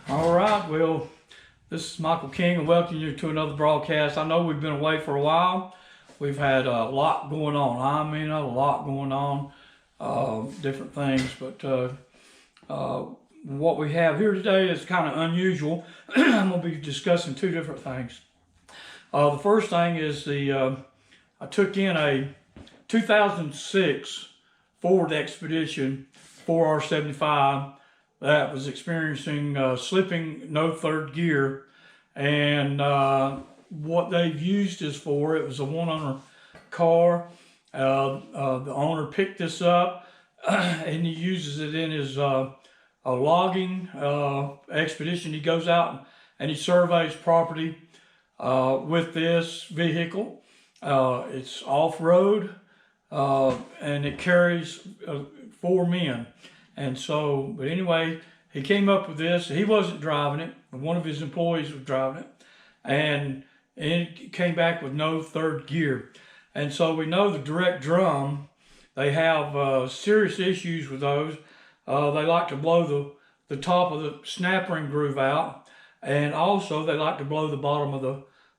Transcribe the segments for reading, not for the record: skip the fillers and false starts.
All right, well, this is Michael King and welcome you to another broadcast. I know we've been away for a while. We've had a lot going on. I mean, a lot going on, different things. But what we have here today is kind of unusual. I'm going to be discussing two different things. The first thing is I took in a 2006 Ford Expedition 4R75 that was experiencing slipping no third gear, and what they've used this for, it was a one-owner car. The owner picked this up and he uses it in his a logging expedition. He goes out and he surveys property with this vehicle. It's off-road and it carries 4 men. And so, but anyway, he came up with this. He wasn't driving it, but one of his employees was driving it. And it came back with no third gear. And so we know the direct drum, they have serious issues with those. They like to blow the top of the snap ring groove out. And also they like to blow the bottom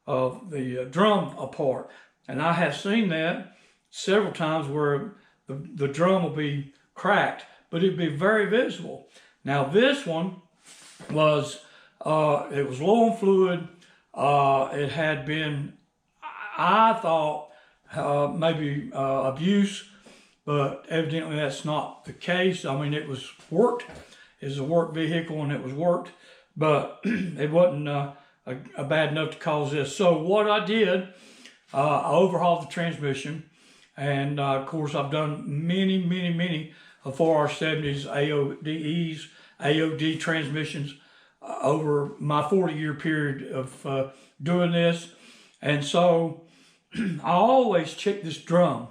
of the drum apart. And I have seen that several times where the drum will be cracked, but it'd be very visible. Now this one was, it was low on fluid. It had been, I thought, maybe abuse, but evidently that's not the case. I mean, it was worked. It was a work vehicle and it was worked, but it wasn't bad enough to cause this. So what I did, I overhauled the transmission, and of course I've done many of 4R70s, AODEs, AOD transmissions over my 40-year period of doing this. And so I always check this drum.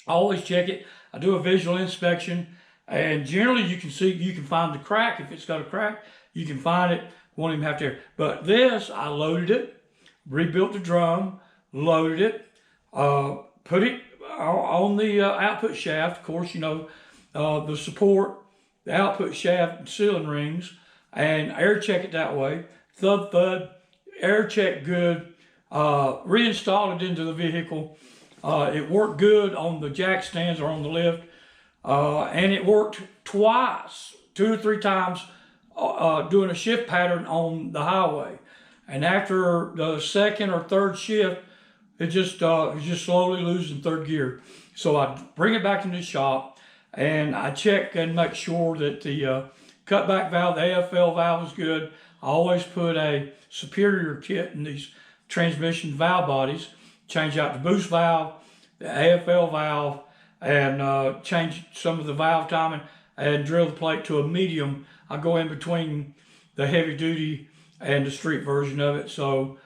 I always check it. I do a visual inspection, and generally you can find the crack. If it's got a crack, you can find it. Won't even have to. But this, I loaded it, rebuilt the drum, loaded it, put it on the output shaft. Of course, you know, the support, the output shaft and sealing rings, and air check it that way. Thud, air check good. Reinstalled it into the vehicle. It worked good on the jack stands or on the lift, and it worked twice, 2 or 3 times, doing a shift pattern on the highway. And after the second or third shift, it just slowly losing third gear. So I bring it back into the shop, and I check and make sure that the cutback valve, the AFL valve is good. I always put a superior kit in these transmission valve bodies, change out the boost valve, the AFL valve, and change some of the valve timing, and drill the plate to a medium. I go in between the heavy duty and the street version of it. So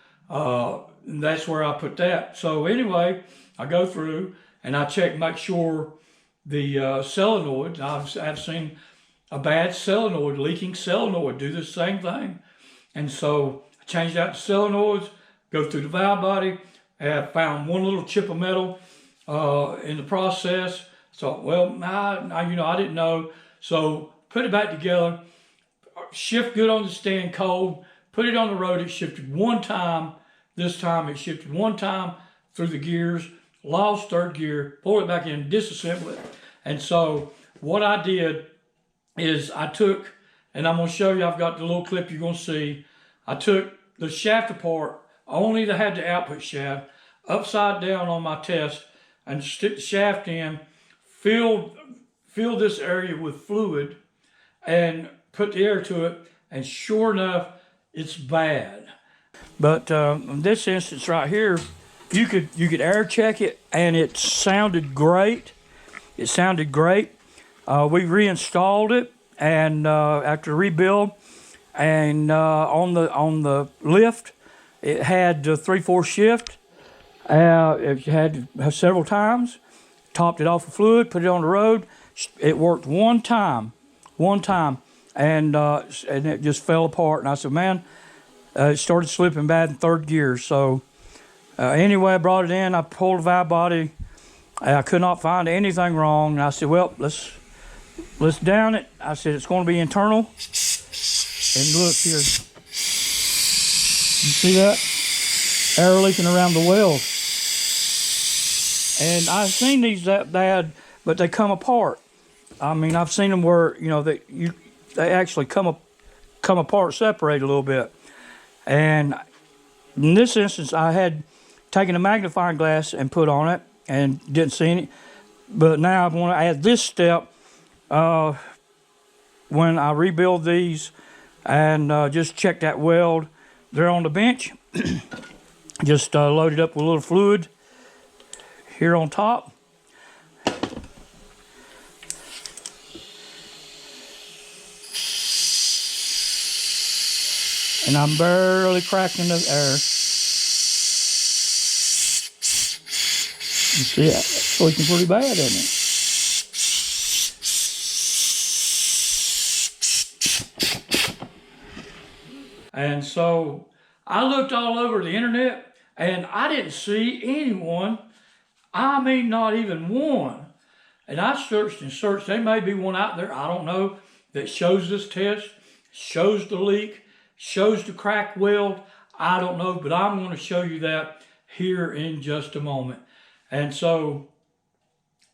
that's where I put that. So anyway, I go through and I check, make sure the solenoid, I've seen a bad solenoid, leaking solenoid, do the same thing. And so I changed out the solenoids, go through the valve body, I found one little chip of metal in the process. So, well, I didn't know. So put it back together, shift good on the stand cold, put it on the road, it shifted 1 time. This time it shifted 1 time through the gears, lost third gear, pulled it back in, disassemble it. And so what I did is I took, and I'm going to show you, I've got the little clip you're going to see. I took the shaft apart, only to have the output shaft, upside down on my test, and stick the shaft in, fill this area with fluid, and put the air to it, and sure enough, it's bad. But in this instance right here, you could air check it, and it sounded great. It sounded great. We reinstalled it, and after rebuild, and on the lift, it had 3/4 shift. It had several times. Topped it off with fluid, put it on the road. It worked 1 time, and it just fell apart. And I said, man, it started slipping bad in third gear. So anyway, I brought it in. I pulled the valve body. I could not find anything wrong. And I said, well, let's down it. I said, it's going to be internal. And look here. You see that? Air leaking around the wells. And I've seen these that bad, but they come apart. I mean, I've seen them where, you know, they actually come apart, separate a little bit. And in this instance, I had taken a magnifying glass and put on it and didn't see any. But now I want to add this step when I rebuild these and just check that weld there on the bench. Just load it up with a little fluid here on top. And I'm barely cracking the air. You see, it's leaking pretty bad, isn't it? And so I looked all over the internet and I didn't see anyone, I mean not even one. And I searched and searched, there may be one out there, I don't know, that shows this test, shows the leak, shows the crack weld, I don't know, but I'm going to show you that here in just a moment. And so,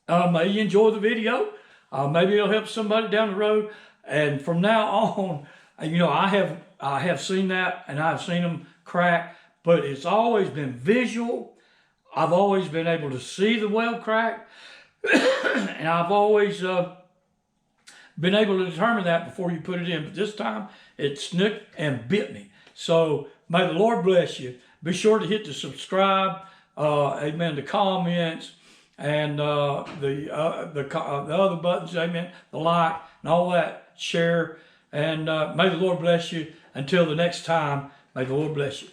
may you enjoy the video. Maybe it'll help somebody down the road. And from now on, you know, I have seen that, and I've seen them crack, but it's always been visual. I've always been able to see the weld crack, and I've always been able to determine that before you put it in. But this time, it snicked and bit me. So may the Lord bless you. Be sure to hit the subscribe, amen, the comments, and the other buttons, amen, the like, and all that, share. And may the Lord bless you. Until the next time, may the Lord bless you.